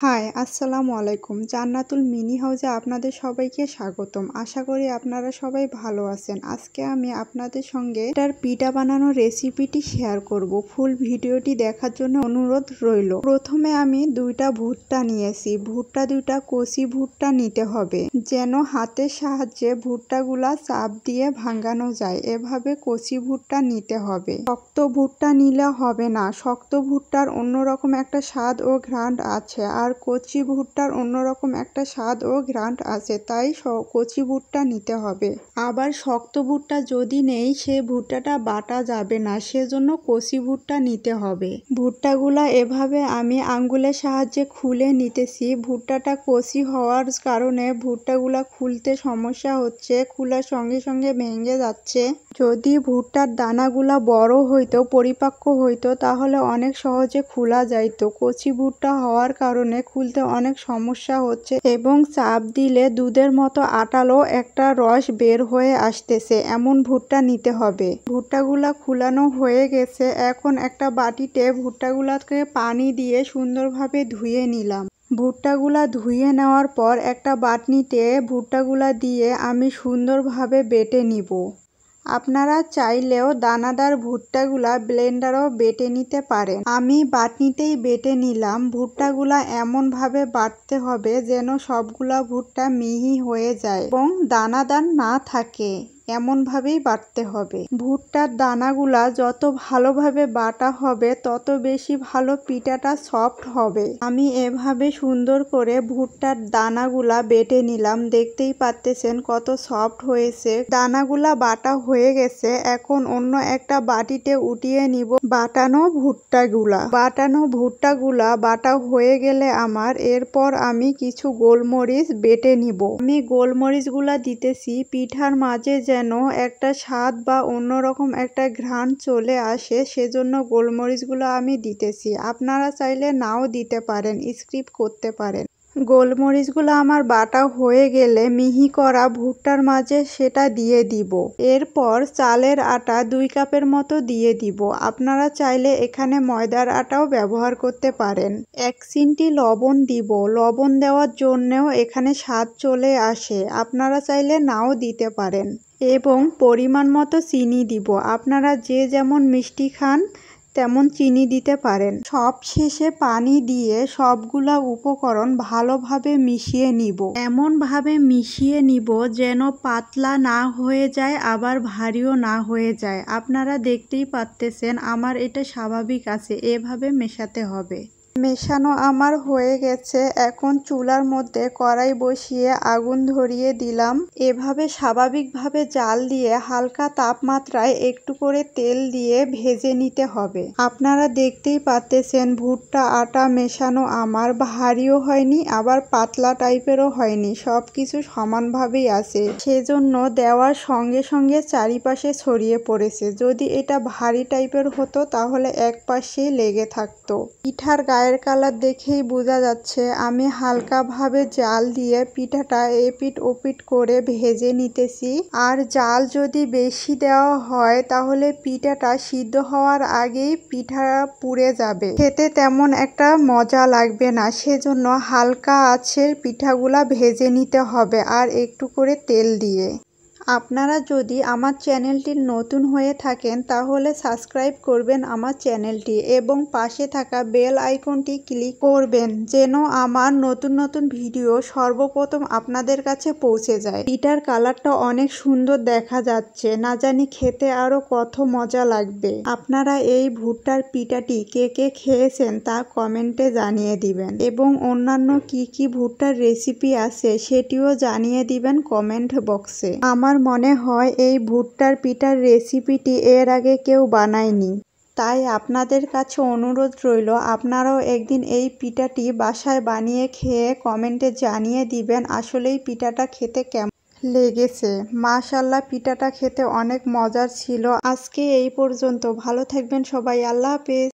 High, আসসালামু আলাইকুম। জান্নাতুল mini হাউসে আপনাদের সবাইকে স্বাগতম। আশা করি আপনারা সবাই ভালো আছেন। আজকে আমি আপনাদের সঙ্গে এটার পিঠা বানানোর রেসিপিটি শেয়ার করব। ফুল ভিডিওটি দেখার জন্য অনুরোধ রইল। প্রথমে আমি দুইটা ভুট্টা নিয়েছি। ভুট্টা দুইটা কচি ভুট্টা নিতে হবে, যেন হাতের সাহায্যে ভুট্টাগুলা চাপ দিয়ে ভাঙানো যায়। এভাবে কচি ভুট্টা নিতে হবে। শক্ত ভুট্টা নিলে হবে না। শক্ত ভুট্টার অন্যরকম একটা স্বাদ ও ঘ্রাণ আছে, আর কচি ভুট্টার অন্যরকম একটা স্বাদ ও ঘ্রাণ আছে, তাই কচি ভুট্টা নিতে হবে। আবার শক্ত ভুট্টা যদি নেই, সে ভুট্টাটা বাটা যাবে না, সেজন্য কচি ভুট্টা নিতে হবে। ভুট্টাগুলা এভাবে আমি আঙ্গুলের সাহায্যে খুলে নিতেছি। ভুট্টাটা কচি হওয়ার কারণে ভুট্টাগুলা খুলতে সমস্যা হচ্ছে, খোলার সঙ্গে সঙ্গে ভেঙে যাচ্ছে। যদি ভুট্টার দানাগুলা বড় হইতো, পরিপাক্ব হইতো, তাহলে অনেক সহজে খোলা যাইতো। কচি ভুট্টা হওয়ার কারণে খুলতে অনেক সমস্যা হচ্ছে এবং চাপ দিলে দুধের মতো আটালো একটা রস বের হয়ে আসতেছে, এমন ভুট্টা নিতে হবে। ভুট্টাগুলা খুলানো হয়ে গেছে। এখন একটা বাটিতে ভুট্টাগুলাকে পানি দিয়ে সুন্দরভাবে ধুয়ে নিলাম। ভুট্টাগুলা ধুয়ে নেওয়ার পর একটা বাটনিতে ভুট্টাগুলা দিয়ে আমি সুন্দরভাবে বেটে নিব। আপনারা চাইলেও দানাদার ভুট্টাগুলা ব্লেন্ডারেও বেটে নিতে পারেন। আমি বাটনিতেই বেটে নিলাম। ভুট্টাগুলা এমনভাবে বাটতে হবে যেন সবগুলা ভুট্টা মিহি হয়ে যায় এবং দানাদার না থাকে, এমনভাবেই বাটতে হবে। ভুট্টার দানাগুলা যত ভালোভাবে বাটা হবে, তত বেশি ভালো পিঠাটা সফট হবে। আমি এভাবে সুন্দর করে ভুট্টার দানাগুলা বেটে নিলাম। দেখতেই পাচ্ছেন কত সফট হয়েছে। দানাগুলা বাটা হয়ে গেছে। এখন অন্য একটা বাটিতে উঠিয়ে নিব বাটানো ভুট্টাগুলা বাটা হয়ে গেলে এরপর আমি কিছু গোলমরিচ বেটে নিব। আমি গোলমরিচগুলা দিতেছি পিঠার মাঝে যেন একটা স্বাদ বা অন্যরকম একটা ঘ্রাণ চলে আসে, সেজন্য গোলমরিচগুলো আমি দিতেছি। আপনারা চাইলে নাও দিতে পারেন, স্কিপ করতে পারেন। গোলমরিচগুলো আমার বাটা হয়ে গেলে মিহি করা ভুট্টার মাঝে সেটা দিয়ে দিব। এরপর চালের আটা 2 কাপের মতো দিয়ে দিব। আপনারা চাইলে এখানে ময়দার আটাও ব্যবহার করতে পারেন। 1 চিমটি লবণ দিব। লবণ দেওয়ার জন্যও এখানে স্বাদ চলে আসে, আপনারা চাইলে নাও দিতে পারেন। এবং পরিমাণ মতো চিনি দিব। আপনারা যে যেমন মিষ্টি খান তেমন চিনি দিতে পারেন। সব শেষে পানি দিয়ে সবগুলা উপকরণ ভালোভাবে মিশিয়ে নিব। এমনভাবে মিশিয়ে নিব যেন পাতলা না হয়ে যায়, আবার ভারীও না হয়ে যায়। আপনারা দেখতেই পাচ্ছেন আমার এটা স্বাভাবিক আছে, এভাবে মেশাতে হবে। মেশানো আমার হয়ে গেছে। এখন চুলার মধ্যে কড়াই বসিয়ে আগুন ধরিয়ে দিলাম। এভাবে স্বাভাবিকভাবে জাল দিয়ে হালকা তাপমাত্রায় একটু করে তেল দিয়ে ভেজে নিতে হবে। আপনারা দেখতেই পাচ্ছেন ভুট্টা আটা মেশানো আমার ভারীও হয়নি, আবার পাতলা টাইপেরও হয়নি, সবকিছু সমানভাবেই আছে। সেজন্য দেওয়ার সঙ্গে সঙ্গে চারিপাশে ছড়িয়ে পড়েছে। যদি এটা ভারী টাইপের হতো তাহলে এক পাশেই লেগে থাকতো। পিঠার গায়ের কালার দেখেই বোঝা যাচ্ছে আমি হালকাভাবে জাল দিয়ে পিঠাটা এপিট ওপিট করে ভেজে নিতেছি। আর জাল যদি বেশি দেওয়া হয় তাহলে পিঠাটা সিদ্ধ হওয়ার আগেই পিঠা পুড়ে যাবে, খেতে তেমন একটা মজা লাগবে না। সেজন্য হালকা আছে পিঠাগুলা ভেজে নিতে হবে, আর একটু করে তেল দিয়ে। আপনারা যদি আমার চ্যানেলটির নতুন হয়ে থাকেন তাহলে সাবস্ক্রাইব করবেন আমার চ্যানেলটি এবং পাশে থাকা বেল আইকনটি ক্লিক করবেন যেন আমার নতুন নতুন ভিডিও সর্বপ্রথম আপনাদের কাছে পৌঁছে যায়। পিঠার কালারটা অনেক সুন্দর দেখা যাচ্ছে, না জানি খেতে আরো কত মজা লাগবে। আপনারা এই ভুট্টার পিঠাটি কে কে খেয়েছেন তা কমেন্টে জানিয়ে দিবেন এবং অন্যান্য কি কি ভুট্টার রেসিপি আছে সেটিও জানিয়ে দিবেন কমেন্ট বক্সে। আমার মনে হয় এই ভুট্টার পিঠার রেসিপিটি এর আগে কেউ বানায়নি, তাই আপনাদের কাছে অনুরোধ রইল আপনারাও একদিন এই পিঠাটি বাসায় বানিয়ে খেয়ে কমেন্টে জানিয়ে দিবেন আসলেই পিঠাটা খেতে কেমন লেগেছে। মাশাআল্লাহ, পিঠাটা খেতে অনেক মজার ছিল। আজকে এই পর্যন্ত। ভালো থাকবেন সবাই। আল্লাহ হাফেজ।